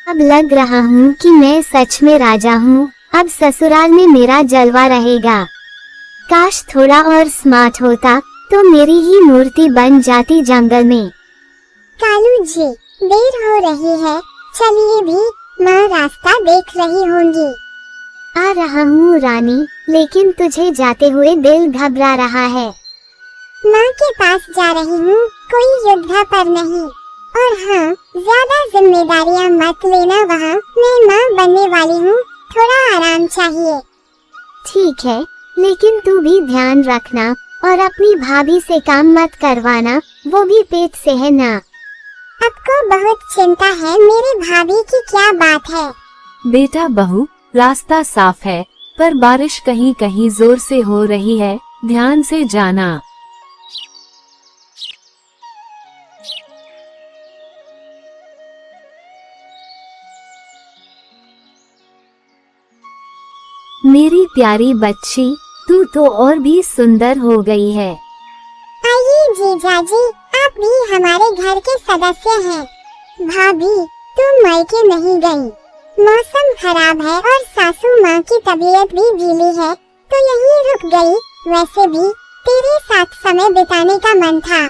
अब लग रहा हूँ कि मैं सच में राजा हूँ। अब ससुराल में मेरा जलवा रहेगा। काश थोड़ा और स्मार्ट होता तो मेरी ही मूर्ति बन जाती जंगल में। कालू जी, देर हो रही है, चलिए भी, माँ रास्ता देख रही होंगी। आ रहा हूँ रानी, लेकिन तुझे जाते हुए दिल घबरा रहा है। माँ के पास जा रही हूँ, कोई युद्ध पर नहीं। और हाँ, ज्यादा जिम्मेदारियाँ मत लेना वहाँ, मैं माँ बनने वाली हूँ, थोड़ा आराम चाहिए। ठीक है, लेकिन तू भी ध्यान रखना और अपनी भाभी से काम मत करवाना, वो भी पेट से है ना। आपको बहुत चिंता है मेरी भाभी की, क्या बात है? बेटा बहू, रास्ता साफ है, पर बारिश कहीं कहीं जोर से हो रही है, ध्यान से जाना। मेरी प्यारी बच्ची, तू तो और भी सुंदर हो गई है। आइए जीजा जी, आप भी हमारे घर के सदस्य हैं। भाभी, तुम मायके नहीं गई, मौसम खराब है और सासू माँ की तबीयत भी ढीली है, तो यहीं रुक गई। वैसे भी तेरे साथ समय बिताने का मन था।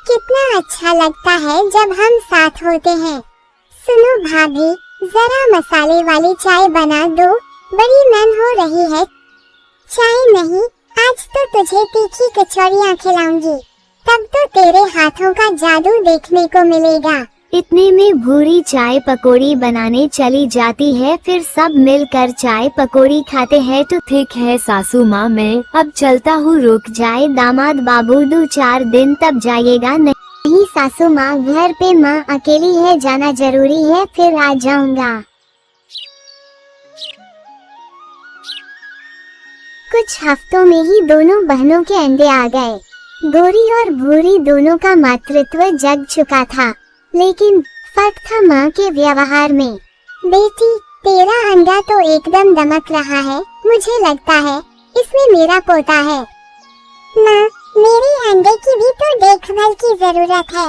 कितना अच्छा लगता है जब हम साथ होते हैं। सुनो भाभी, जरा मसाले वाली चाय बना दो, बड़ी मन हो रही है। चाय नहीं, आज तो तुझे तीखी कचौड़ियाँ खिलाऊंगी, तब तो तेरे हाथों का जादू देखने को मिलेगा। इतने में भूरी चाय पकौड़ी बनाने चली जाती है। फिर सब मिलकर चाय पकौड़ी खाते हैं। तो ठीक है सासू माँ, मैं अब चलता हूँ। रुक जाए दामाद बाबू, 2-4 दिन तब जाइएगा। नहीं सासू माँ, घर पे माँ अकेली है, जाना जरूरी है, फिर आ जाऊंगा। कुछ हफ्तों में ही दोनों बहनों के अंडे आ गए। गोरी और भूरी दोनों का मातृत्व जग चुका था, लेकिन फर्क था माँ के व्यवहार में। बेटी, तेरा अंडा तो एकदम दमक रहा है, मुझे लगता है इसमें मेरा पोता है। माँ, मेरे अंडे की भी तो देखभाल की जरूरत है।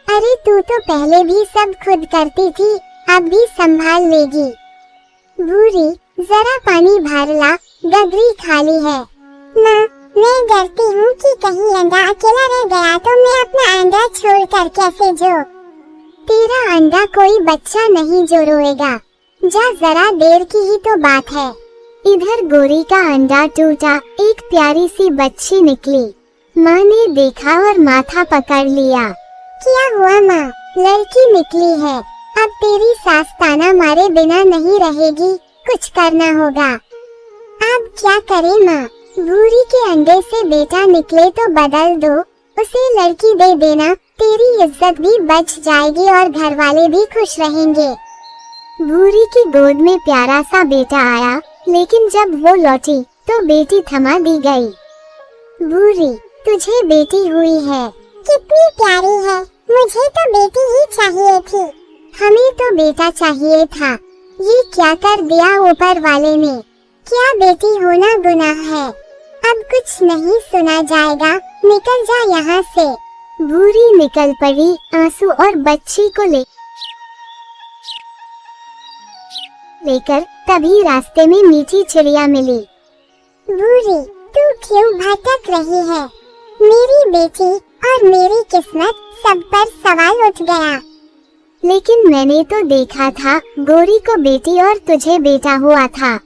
अरे तू तो पहले भी सब खुद करती थी, अब भी संभाल लेगी। भूरी, जरा पानी भर ला, गगरी खाली है। माँ, मैं डरती हूँ कि कहीं अंडा अकेला रह गया तो मैं अपना अंडा छोड़कर कैसे जो। तेरा अंडा कोई बच्चा नहीं जो रोएगा, जा, जरा देर की ही तो बात है। इधर गोरी का अंडा टूटा, एक प्यारी सी बच्ची निकली। माँ ने देखा और माथा पकड़ लिया। क्या हुआ माँ, लड़की निकली है, अब तेरी सास ताना मारे बिना नहीं रहेगी, कुछ करना होगा। अब क्या करें माँ, भूरी के अंडे से बेटा निकले तो बदल दो, उसे लड़की दे देना, तेरी इज्जत भी बच जाएगी और घर वाले भी खुश रहेंगे। भूरी की गोद में प्यारा सा बेटा आया, लेकिन जब वो लौटी तो बेटी थमा दी गई। भूरी, तुझे बेटी हुई है, कितनी प्यारी है, मुझे तो बेटी ही चाहिए थी। हमें तो बेटा चाहिए था, ये क्या कर दिया ऊपर वाले ने। क्या बेटी होना गुनाह है? अब कुछ नहीं सुना जाएगा, निकल जा यहाँ से। भूरी निकल पड़ी आंसू और बच्ची को लेकर। तभी रास्ते में मीठी चिड़िया मिली। भूरी, तू क्यों भटक रही है? मेरी बेटी और मेरी किस्मत सब पर सवाल उठ गया। लेकिन मैंने तो देखा था गोरी को बेटी और तुझे बेटा हुआ था।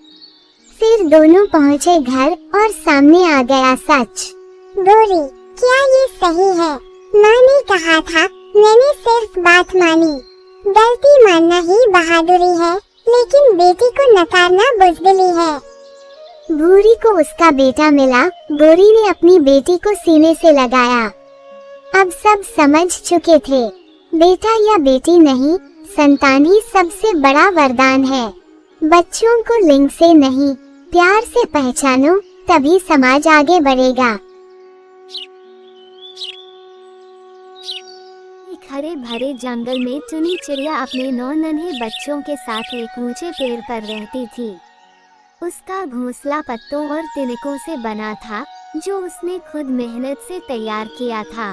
फिर दोनों पहुँचे घर और सामने आ गया सच। गोरी, क्या ये सही है? माँ ने कहा था, मैंने सिर्फ बात मानी। गलती मानना ही बहादुरी है, लेकिन बेटी को नकारना बुज़दिली है। भूरी को उसका बेटा मिला, गोरी ने अपनी बेटी को सीने से लगाया। अब सब समझ चुके थे, बेटा या बेटी नहीं, संतान ही सबसे बड़ा वरदान है। बच्चों को लिंग से नहीं, प्यार से पहचानो, तभी समाज आगे बढ़ेगा। एक हरे भरे जंगल में टुनी चिड़िया अपने 9 नन्हे बच्चों के साथ एक ऊंचे पेड़ पर रहती थी। उसका घोंसला पत्तों और तिनकों से बना था, जो उसने खुद मेहनत से तैयार किया था।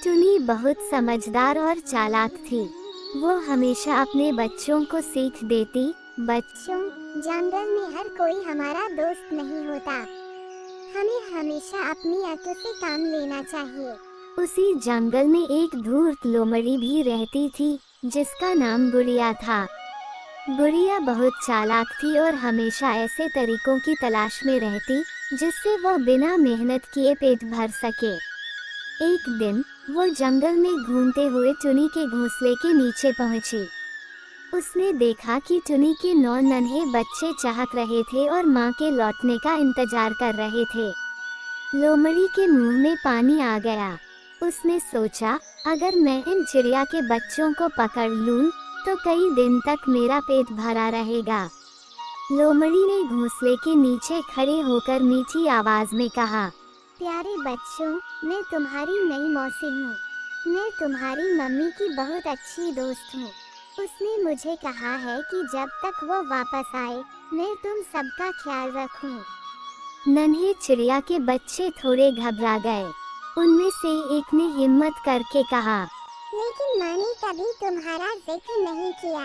टुनी बहुत समझदार और चालाक थी। वो हमेशा अपने बच्चों को सीख देती, बच्चों, जंगल में हर कोई हमारा दोस्त नहीं होता। हमें हमेशा अपनी अक्ल से काम लेना चाहिए। उसी जंगल में एक धूर्त लोमड़ी भी रहती थी, जिसका नाम गुड़िया था। गुड़िया बहुत चालाक थी और हमेशा ऐसे तरीकों की तलाश में रहती, जिससे वो बिना मेहनत किए पेट भर सके। एक दिन वो जंगल में घूमते हुए टुनी के घोंसले के नीचे पहुंची। उसने देखा कि टुनी के 9 नन्हे बच्चे चहक रहे थे और मां के लौटने का इंतजार कर रहे थे। लोमड़ी के मुंह में पानी आ गया। उसने सोचा, अगर मैं इन चिड़िया के बच्चों को पकड़ लूं, तो कई दिन तक मेरा पेट भरा रहेगा। लोमड़ी ने घोंसले के नीचे खड़े होकर मीठी आवाज में कहा, प्यारे बच्चों, मैं तुम्हारी नई मौसी हूँ। मैं तुम्हारी मम्मी की बहुत अच्छी दोस्त हूँ। उसने मुझे कहा है कि जब तक वो वापस आए, मैं तुम सबका ख्याल रखूं। नन्हे चिड़िया के बच्चे थोड़े घबरा गए। उनमें से एक ने हिम्मत करके कहा, लेकिन माँ ने कभी तुम्हारा जिक्र नहीं किया,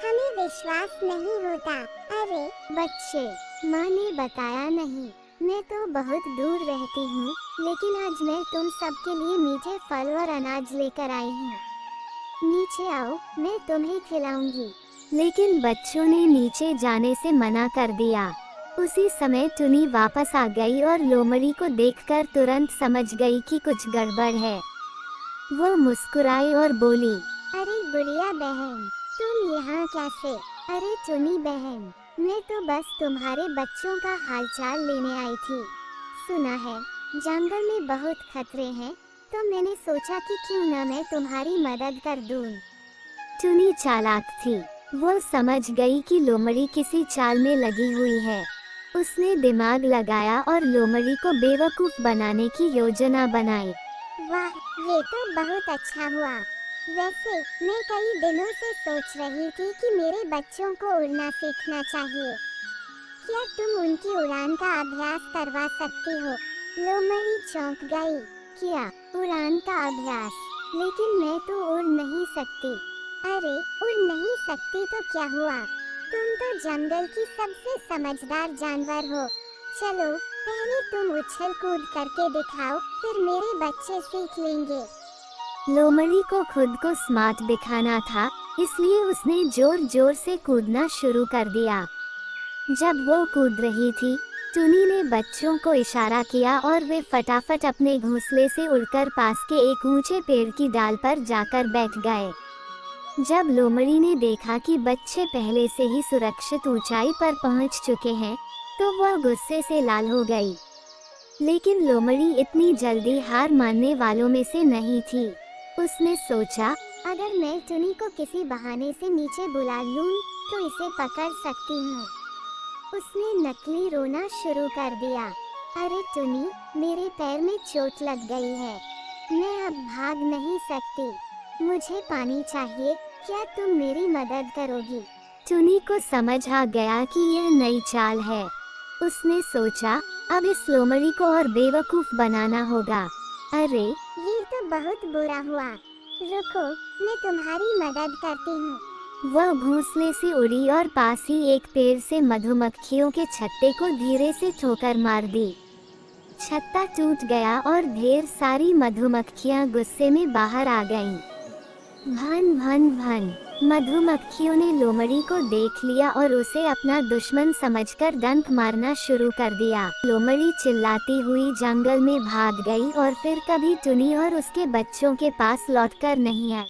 हमें विश्वास नहीं होता। अरे बच्चे, माँ ने बताया नहीं, मैं तो बहुत दूर रहती हूँ, लेकिन आज मैं तुम सबके लिए मीठे फल और अनाज लेकर आई हूँ। नीचे आओ, मैं तुम्हें खिलाऊंगी। लेकिन बच्चों ने नीचे जाने से मना कर दिया। उसी समय टुनी वापस आ गई और लोमड़ी को देखकर तुरंत समझ गई कि कुछ गड़बड़ है। वो मुस्कुराई और बोली, अरे गुड़िया बहन, तुम यहाँ कैसे? अरे टुनी बहन, मैं तो बस तुम्हारे बच्चों का हालचाल लेने आई थी। सुना है जंगल में बहुत खतरे हैं, तो मैंने सोचा कि क्यों न मैं तुम्हारी मदद कर दूं। टुनी चालाक थी। वो समझ गई कि लोमड़ी किसी चाल में लगी हुई है। उसने दिमाग लगाया और लोमड़ी को बेवकूफ बनाने की योजना बनाई। वाह, ये तो बहुत अच्छा हुआ। वैसे मैं कई दिनों से सोच रही थी कि मेरे बच्चों को उड़ना सीखना चाहिए। क्या तुम उनकी उड़ान का अभ्यास करवा सकती हो? लोमड़ी चौंक गई। क्या उड़ान का अभ्यास? लेकिन मैं तो उड़ नहीं सकती। अरे उड़ नहीं सकती तो क्या हुआ? तुम तो जंगल की सबसे समझदार जानवर हो। चलो पहले तुम उछल कूद करके दिखाओ, फिर मेरे बच्चे सीख लेंगे। लोमड़ी को खुद को स्मार्ट दिखाना था, इसलिए उसने जोर जोर से कूदना शुरू कर दिया। जब वो कूद रही थी, टुनी ने बच्चों को इशारा किया और वे फटाफट अपने घोंसले से उड़कर पास के एक ऊंचे पेड़ की डाल पर जाकर बैठ गए। जब लोमड़ी ने देखा कि बच्चे पहले से ही सुरक्षित ऊंचाई पर पहुंच चुके हैं, तो वह गुस्से से लाल हो गई। लेकिन लोमड़ी इतनी जल्दी हार मानने वालों में से नहीं थी। उसने सोचा, अगर मैं टुनी को किसी बहाने से नीचे बुला लूं, तो इसे पकड़ सकती हूँ। उसने नकली रोना शुरू कर दिया। अरे टुनी, मेरे पैर में चोट लग गई है, मैं अब भाग नहीं सकती, मुझे पानी चाहिए, क्या तुम मेरी मदद करोगी? टुनी को समझ आ गया कि यह नई चाल है। उसने सोचा, अब इस लोमड़ी को और बेवकूफ बनाना होगा। अरे ये तो बहुत बुरा हुआ, रुको मैं तुम्हारी मदद करती हूँ। वह घोंसले से उड़ी और पास ही एक पेड़ से मधुमक्खियों के छत्ते को धीरे से ठोकर मार दी। छत्ता टूट गया और ढेर सारी मधुमक्खियां गुस्से में बाहर आ गईं। भन भन भन, मधुमक्खियों ने लोमड़ी को देख लिया और उसे अपना दुश्मन समझकर डंक मारना शुरू कर दिया। लोमड़ी चिल्लाती हुई जंगल में भाग गई और फिर कभी टुनी और उसके बच्चों के पास लौटकर नहीं आई।